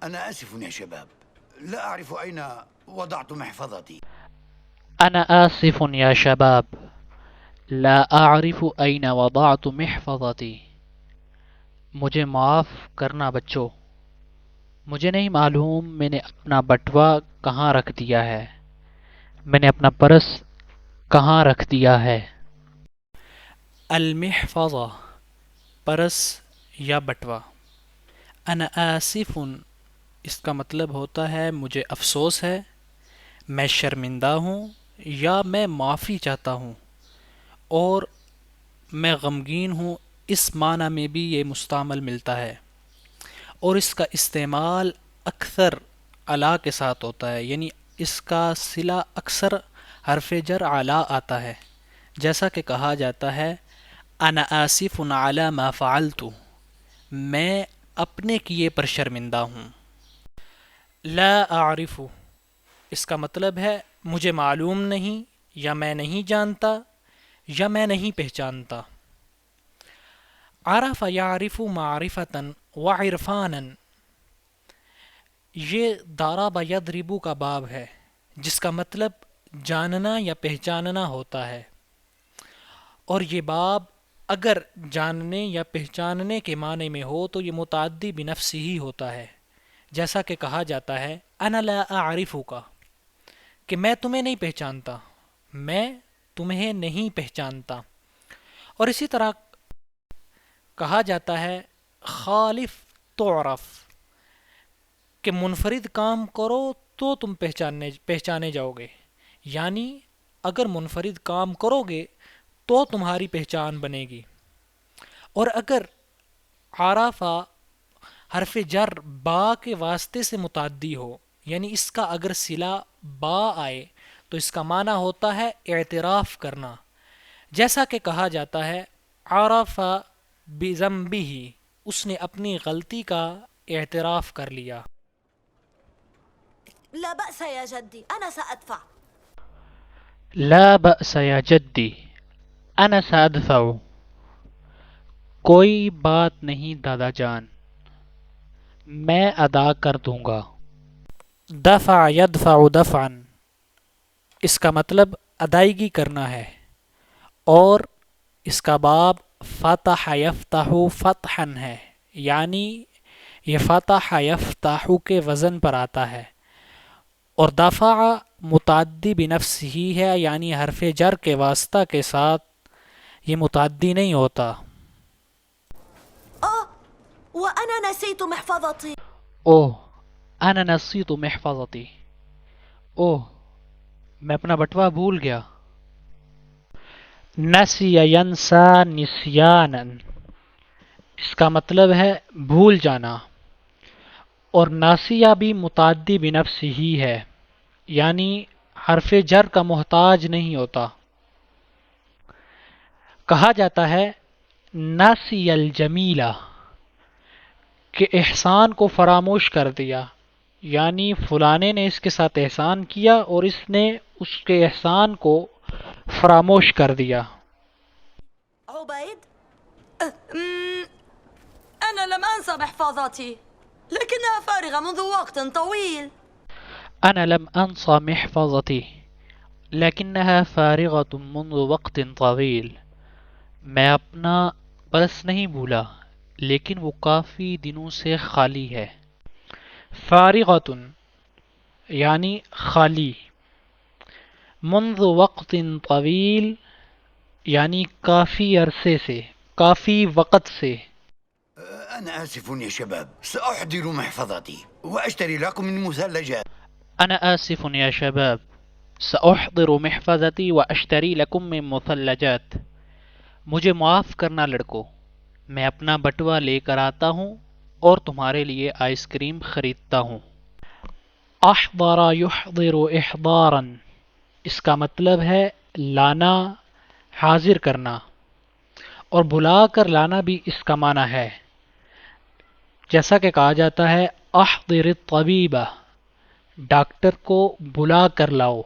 أنا آسف يا شباب، لا أعرف أين وضعت محفظتي. أنا آسف يا شباب لا أعرف أين وضعت محفظتي. مجھے معاف کرنا بچوں، مجھے نہیں معلوم میں نے اپنا بٹوا کہاں رکھ دیا ہے، میں نے اپنا پرس کہاں رکھ دیا ہے۔ المحفظہ پرس یا بٹوا۔ انا آصف اس کا مطلب ہوتا ہے مجھے افسوس ہے، میں شرمندہ ہوں یا میں معافی چاہتا ہوں، اور میں غمگین ہوں اس معنی میں بھی یہ مستعمل ملتا ہے، اور اس کا استعمال اکثر علا کے ساتھ ہوتا ہے، یعنی اس کا صلہ اکثر حرف جر علا آتا ہے، جیسا کہ کہا جاتا ہے انا آصف علی ما فعلت، میں اپنے کیے پر شرمندہ ہوں۔ لا اعرف اس کا مطلب ہے مجھے معلوم نہیں، یا میں نہیں جانتا، یا میں نہیں پہچانتا۔ عرف یعرف معرفتا وعرفانا، یہ ضرب یضرب کا باب ہے جس کا مطلب جاننا یا پہچاننا ہوتا ہے، اور یہ باب اگر جاننے یا پہچاننے کے معنی میں ہو تو یہ متعدی بنفسہ ہی ہوتا ہے، جیسا کہ کہا جاتا ہے انا لا اعرفک، کہ میں تمہیں نہیں پہچانتا، میں تمہیں نہیں پہچانتا۔ اور اسی طرح کہا جاتا ہے خالف تعرف، کہ منفرد کام کرو تو تم پہچانے جاؤ گے، یعنی اگر منفرد کام کرو گے تو تمہاری پہچان بنے گی۔ اور اگر عرفہ حرف جر با کے واسطے سے متعدی ہو، یعنی اس کا اگر صلہ با آئے تو اس کا معنی ہوتا ہے اعتراف کرنا، جیسا کہ کہا جاتا ہے عرف بذنبہ، اس نے اپنی غلطی کا اعتراف کر لیا۔ لا بأس يا جدي أنا سأدفع۔ لا بأس یا جدی أنا سأدفع، کوئی بات نہیں دادا جان، میں ادا کر دوں گا۔ دفع یدفع دفعا اس کا مطلب ادائیگی کرنا ہے، اور اس کا باب فتح یفتح فتحا ہے، یعنی یہ فتح یفتح کے وزن پر آتا ہے، اور دفع متعدی بنفس ہی ہے، یعنی حرف جر کے واسطہ کے ساتھ یہ متعدی نہیں ہوتا۔ وأنا نسيت محفظتي۔ اوہ انا نسیت محفظتی، اوہ میں اپنا بٹوا بھول گیا۔ نسی ینسا نسیانا، اس کا مطلب ہے بھول جانا، اور ناسیہ بھی متعدی بنفس ہی ہے، یعنی حرف جر کا محتاج نہیں ہوتا۔ کہا جاتا ہے ناسی الجمیلہ، کہ احسان کو فراموش کر دیا، یعنی فلانے نے اس کے ساتھ احسان کیا اور اس نے اس کے احسان کو فراموش کر دیا۔ عبيد أنا لم أنسى محفظتي لكنها فارغة منذ وقت طويل۔ انا لم انص محفظتی لیکنها فارغة منذ وقت طویل، میں اپنا پرس نہیں بھولا لیکن وہ کافی دنوں سے خالی ہے۔ فارغۃ یعنی خالی، منذ وقت طویل یعنی کافی عرصے سے، کافی وقت سے۔ أنا آسف يا شباب، سأحضر محفظتي وأشتري لكم المثلجات. انا آسف یا شباب سأحضر محفظتی واشتری لکم من مثلجات، مجھے معاف کرنا لڑکو، میں اپنا بٹوا لے کر آتا ہوں اور تمہارے لیے آئس کریم خریدتا ہوں۔ احضر یحضر احضارا، اس کا مطلب ہے لانا، حاضر کرنا، اور بلا کر لانا بھی اس کا معنی ہے، جیسا کہ کہا جاتا ہے احضر الطبیب، ڈاکٹر کو بلا کر لاؤ۔